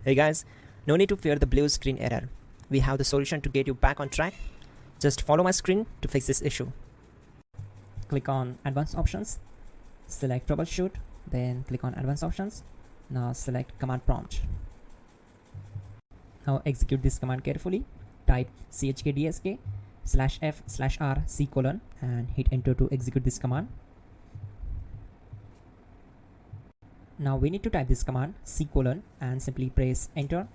Hey guys, no need to fear the blue screen error. We have the solution to get you back on track. Just follow my screen to fix this issue. Click on Advanced Options, select Troubleshoot, then click on Advanced Options. Now select Command Prompt. Now execute this command carefully. Type chkdsk/f/r:/c: and hit enter to execute this command. Now we need to type this command c: and simply press enter.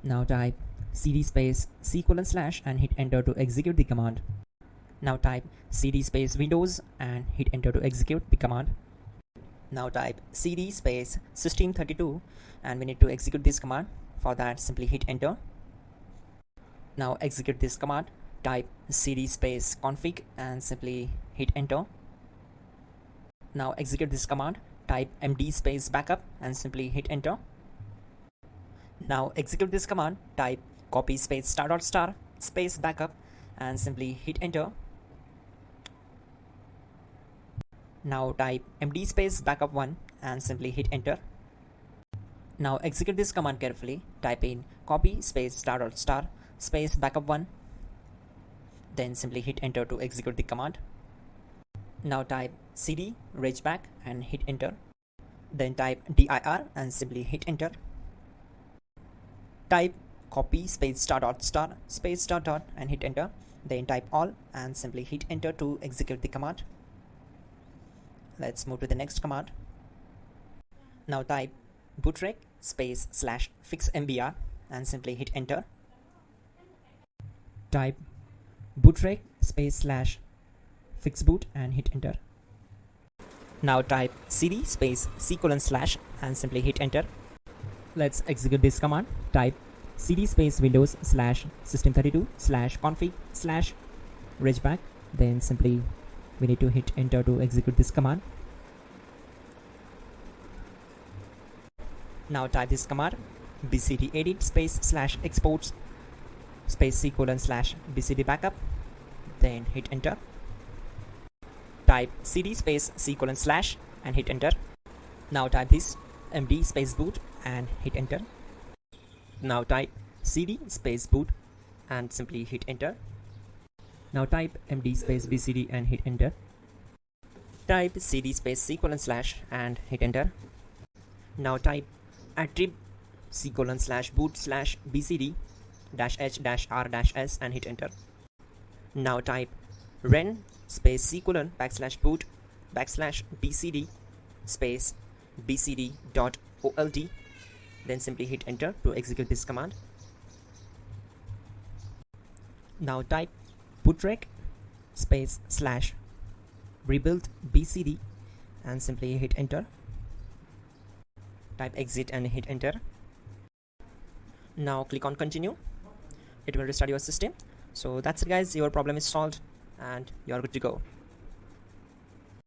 Now type cd space c: and hit enter to execute the command. Now type cd space Windows and hit enter to execute the command. Now type cd space system32 and we need to execute this command. For that, simply hit enter. Now execute this command. Type cd space config and simply hit enter. Now execute this command. Type md space backup and simply hit enter. Now execute this command. Type copy space *** space backup and simply hit enter. Now type md space backup1 and simply hit enter. Now execute this command carefully. Type in copy space ** space backup1. Then simply hit enter to execute the command. Now type cd regback and hit enter. Then type dir and simply hit enter. Type copy space ** space .. and hit enter. Then type all and simply hit enter to execute the command. Let's move to the next command. Now type bootrec space /fixmbr and simply hit enter. Type bootrec space /fixboot and hit enter. Now type cd space c: and simply hit enter. Let's execute this command. Type cd space Windows /system32/config/regback. Then simply we need to hit enter to execute this command. Now type this command bcd edit space /exports space c: /bcd backup. Then hit enter. Type cd space c: and hit enter. Now type this md space boot and hit enter. Now type cd space boot and simply hit enter. Now type md space bcd and hit enter. Type cd space c: and hit enter. Now type attrib c: /boot /bcd -h-r-s and hit enter. Now type ren space c: \boot \bcd space bcd.old. Then simply hit enter to execute this command. Now type bootrec space /rebuild bcd and simply hit enter. Type exit and hit enter. Now click on continue. It will restart your system. So that's it guys, your problem is solved and you are good to go.